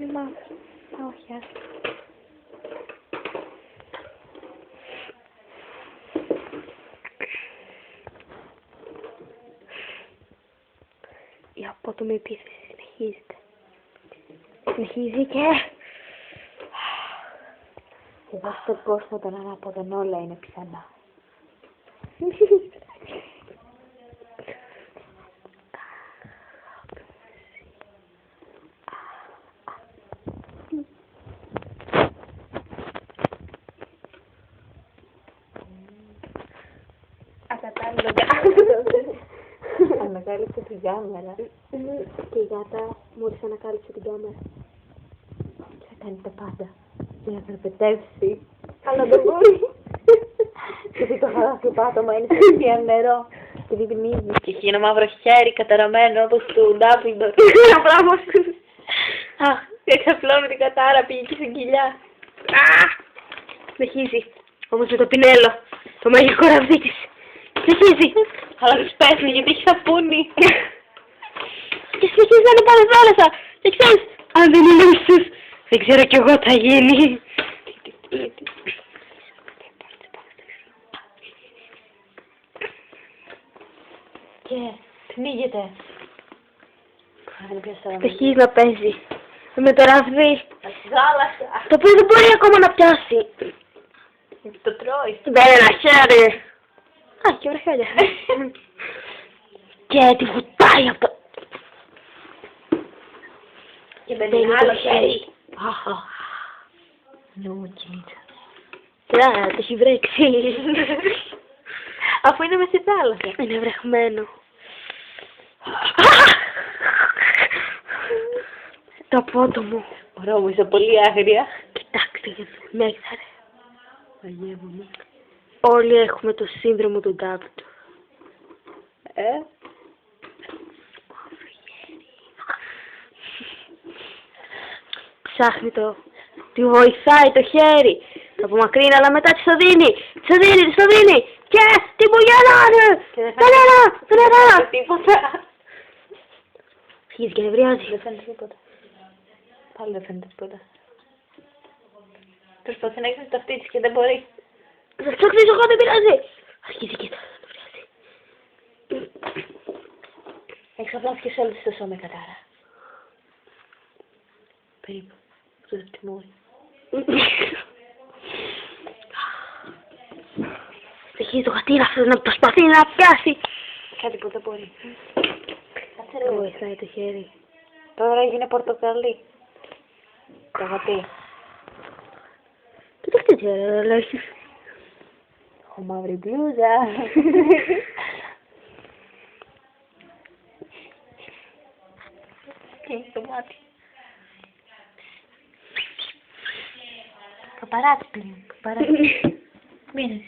είναι μαύρο. Όχι, ας. Η απότομη επίθεση συνεχίζεται. Συνεχίζει και... Εδώ στο κόσμο των ανάποδων όλα είναι πιθανά. Ανακάλυψε την κάμερα. Και η γάτα μόλις ανακάλυψε την κάμερα. Θα κάνει τα πάντα για να περπετεύσει. Αλλά δεν μπορεί. Γιατί το χαλάσιο πάτωμα είναι σαν νερό. Και διπνίζει. Και έχει ένα μαύρο χέρι καταραμένο όπως του Ντάμπλντορ. Ένα πράγμα. Αχ, εξαπλώνει την κατάρα, πήγε και στην κοιλιά. Συνεχίζει. Όμως με το πινέλο. Το μαγικό ραβδί της. Συνεχίζει. Αλλά τους πέφτει γιατί έχει σαπούνι. Και συνεχίζει να είναι πάνω θάλασσα. Και ξέρεις, αν δεν είναι ίσως, δεν ξέρω κι εγώ τι θα γίνει. Και πνίγεται. Συνεχίζει να παίζει. Με το ραβδί. Θάλασσα. Το οποίο δεν μπορεί ακόμα να πιάσει. Το τρώει. Δεν είναι ένα χέρι. Α, και βραχιόλια. Και τη βουτάει από το... Και με την άλλο χέρι. Νόμο κινήτσα. Κοίτα, το έχει βρέξει. Αφού είναι μες στη θάλασσα. Είναι βρεχμένο. Το απότομο. Ωραία μου, είσαι πολύ άγρια. Κοιτάξτε για το μέγθαρε. Αγεύομαι. Όλοι έχουμε το σύνδρομο του Ντάμπλντορ. Ψάχνει το... Τη βοηθάει το χέρι. Το απομακρύνει, αλλά μετά της το δίνει. Της το δίνει. Και την πουλιανάνε. Δεν έκανα. Τίποτα. Αρχίζει και νευριάζει. Δεν φαίνεται τίποτα. Πάλι δεν φαίνεται τίποτα. Προσπαθεί να έχει το αυτί της και δεν μπορεί. Θα ψάξεις εγώ, δεν πειράζει. Αρχίζει και νευριάζει. Εξαπλώθηκε σε όλες τις το σώμα η κατάρα. Περίπου. Το τιμώρι. Συνεχίζει το γατήρα αυτός να προσπαθεί να πιάσει. Κάτι που δεν μπορεί. Το βοηθάει το χέρι. Τώρα έγινε πορτοκαλί. Το γατί. Κοιτάξτε τι ωραία λέγει. Έχω μαύρη μπλούζα. Κλείνει το μάτι. Παπαράτσι πλέον. Παπαράτσι. Μείνε.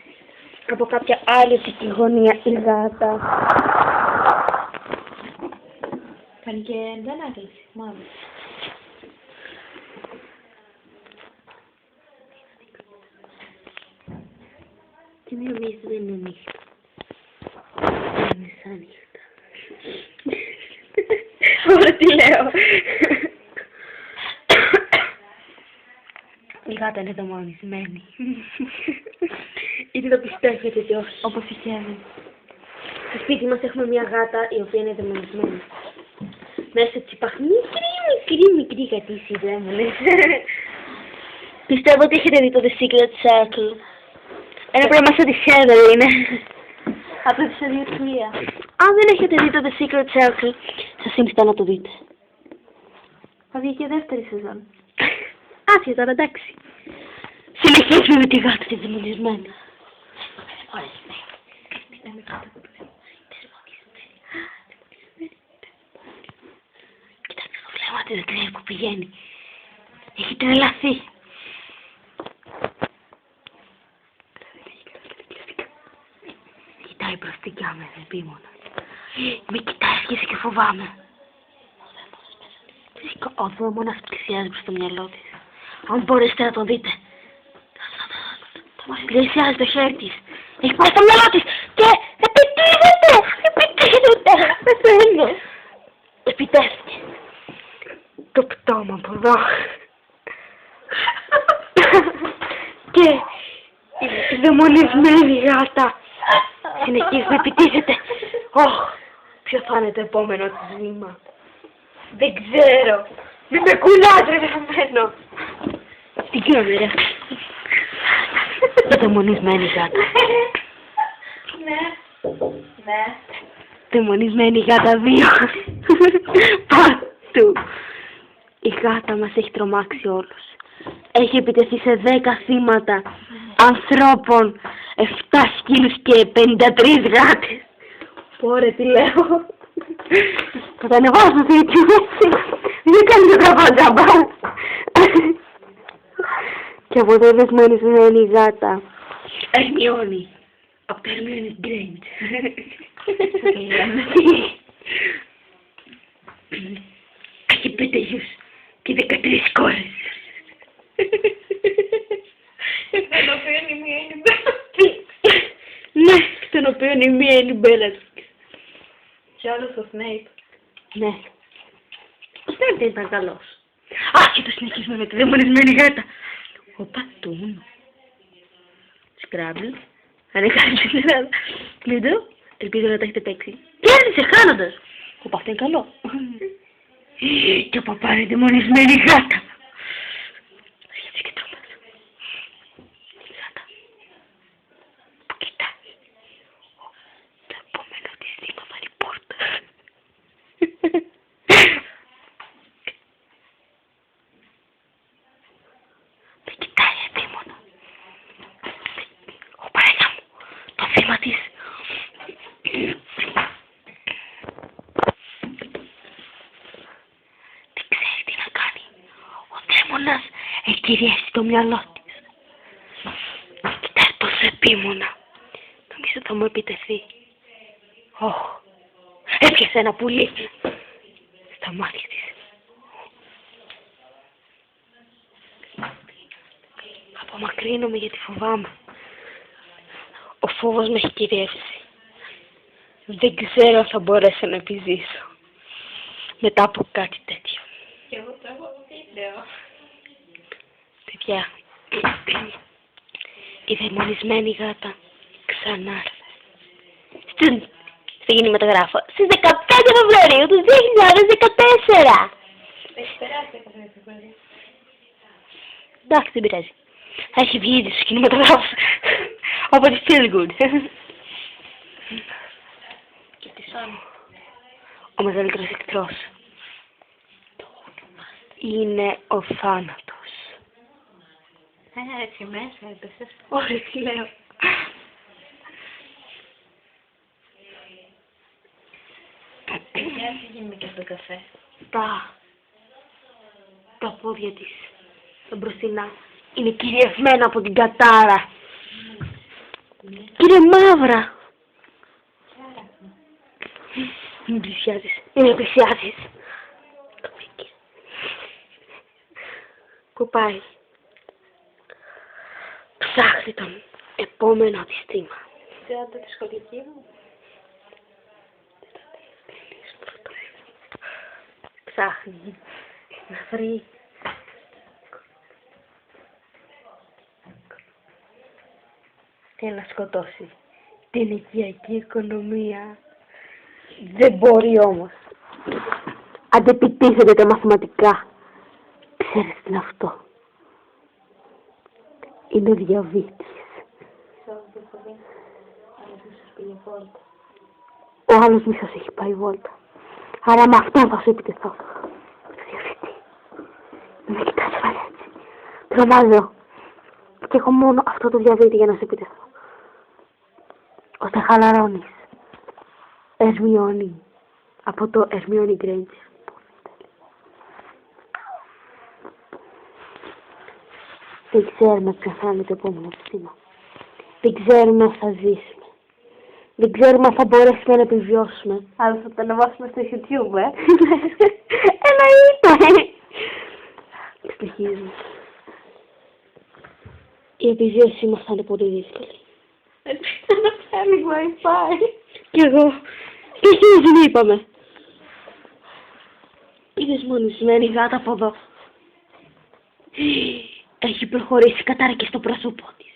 Από κάποια άλλη οπτική γωνία η γάτα. Κάνει και αντανάκληση. Μαύρη. Και μία μύση δεν είναι νύχτα. Είναι σαν νύχτα. Ωραία τι λέω. Η γάτα είναι δαιμονισμένη. Είτε το πιστεύετε είτε όχι. Όπως η Χέβη. Στο σπίτι μας έχουμε μια γάτα η οποία είναι δαιμονισμένη. Μέσα της υπάρχει μικρή γατήση δαίμονες. Πιστεύω ότι έχετε δει το The Secret Circle. Ένα πράγμα σαν τη Heather είναι. Από το επεισόδιο 3. Αν δεν έχετε δει το The Secret Circle, σας συνιστώ να το δείτε. Θα βγει και δεύτερη σεζόν. Άσχετα τώρα, εντάξει. Συνεχίζουμε με τη γάτα τη δαιμονισμένη. Κοιτάξτε το βλέμμα της, δεν ξέρει που πηγαίνει. Έχει τρελαθεί. Κοιτάει προς την κάμερα, επίμονα. Με κοιτάει, αρχίζει και φοβάμαι. Ο δαίμονας πλησιάζει προς το μυαλό της. Αν μπορέσετε να τον δείτε. Πλησιάζει το χέρι της. Έχει πάει στο μυαλό της. Και επιτίθεται. Επιτίθεται. Πεθαίνω. Επιτέθηκε. το πτώμα από εδώ. Και η δαιμονισμένη γάτα συνεχίζει να επιτίθεται. Ποιο θα είναι το επόμενο της βήμα? Δεν ξέρω. Μην με κουλάς ρε γραμμένο. Τι κάνουμε ρε? Η δαιμονισμένη γάτα. Ναι. Δαιμονισμένη γάτα 2. Πάτου. Η γάτα μας έχει τρομάξει όλους. Έχει επιτεθεί σε 10 θύματα ανθρώπων, 7 σκύλους και 53 γάτες. Πόρε τι λέω. Θα τα ανεβάσω στο YouTube. Δεν κάνει το τραπαντζαμπά. Και από εδώ δεσμονισμένη γάτα. Ερμιόνι. Από το Ερμιόνι Γκρέιντ. Έχει 5 γιους και 13 κόρες. Εκ των οποίων η μία είναι η Μπέλα. Ναι, εκ των οποίων η μία είναι η Μπέλα. Και άλλος ο Σνέιπ. Ναι. Ο Σνέιπ δεν ήταν καλός. Και το συνεχίζουμε με τη δαιμονισμένη γάτα. Ο Πατούν. Σκράμπλ. Αν έχασε στην Ελλάδα. Κλείδω. Ελπίζω να τα έχετε παίξει. Κέρδισε χάνοντας. Αυτό είναι καλό. Και ο παπά είναι δαιμονισμένη γάτα. Αρχίζει και τρόμαξε. Η γάτα που κοιτάει. Το επόμενο της βήμα θα είναι η πόρτα. Δεν κοιτάει επίμονα. Ο παρέλα μου, το θύμα της. Δεν ξέρει τι να κάνει. Ο δαίμονας έχει κυριεύσει το μυαλό της. Κοιτάει τόσο επίμονα. Νομίζω θα μου επιτεθεί. Έπιασε ένα πουλί στα μάτια της. Απομακρύνομαι γιατί φοβάμαι. Ο φόβος με έχει κυριεύσει. Δεν ξέρω αν θα μπορέσω να επιζήσω μετά από κάτι τέτοιο. Και εγώ τρέχω βίντεο. Παιδιά, η δαιμονισμένη γάτα ξανά στην κινηματογράφο στις 15 Φεβρουαρίου του 2014. Έχει περάσει από το Φεβρουαρίου. Εντάξει, δεν πειράζει. Θα έχει βγει ήδη στους κινηματογράφους από τη Feel Good. Και τη Sony. Ο μεγαλύτερος εχθρός είναι ο θάνατος. Έτσι μέσα έπεσες. Ωραία, τι λέω. Για φύγει και στο καφέ. Τα πόδια της, τα μπροστινά, είναι κυριευμένα από την κατάρα. Κύριε Μαύρα. Μην πλησιάζεις, μην πλησιάζεις. Κουπάει. Ψάχνει τον επόμενο της θύμα. Ξέρατε τη σχολική μου. Ψάχνει να βρει και να σκοτώσει την οικιακή οικονομία. Δεν μπορεί όμως. Αντεπιτίθεται τα μαθηματικά. Ξέρεις τι είναι αυτό? Είναι ο διαβήτης. Ο άλλος μισός έχει πάει βόλτα. Άρα με αυτόν θα σου επιτεθώ. Διαβήτη. Δεν με κοιτάς πάλι έτσι. Τρομάζω. Και έχω μόνο αυτό το διαβήτη για να σου επιτεθώ. Ώστε χαλαρώνεις. Ερμιόνι. Από το Ερμιόνι Γκρέιντ. Δεν ξέρουμε ποιο θα είναι το επόμενο θύμα. Δεν ξέρουμε αν θα ζήσουμε. Δεν ξέρουμε αν θα μπορέσουμε να επιβιώσουμε. Αλλά θα το ανεβάσουμε στο YouTube, Εννοείται! Συνεχίζουμε. Η επιβίωσή μας θα είναι πολύ δύσκολη. Ελπίζω να φέρνει Wi-Fi. Κι εγώ. Συνεχίζουμε είπαμε. Η δυσμονισμένη γάτα από εδώ. Έχει προχωρήσει κατάρκεια στο πρόσωπό της.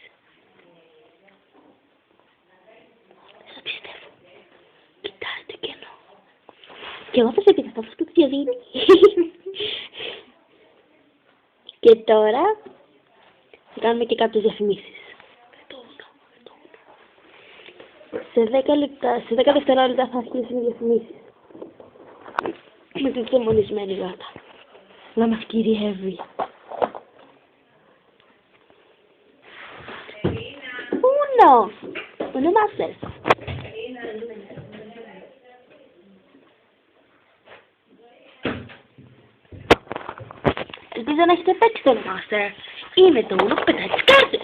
Σας πιστεύω. Κοιτάει το κενό. Και εγώ θα σε επιδεχθώ αυτό που διαδίνει. Και τώρα θα κάνουμε και κάποιες διαφημίσεις. Σε 10 δευτερόλεπτα θα αρχίσουν οι διαφημίσεις. Με την δαιμονισμένη γάτα. Να μας κυριεύει. Uno μάσες. Ελπίζω να έχετε παίξει το Master. Είναι το Uno που πετάει τις κάρτες.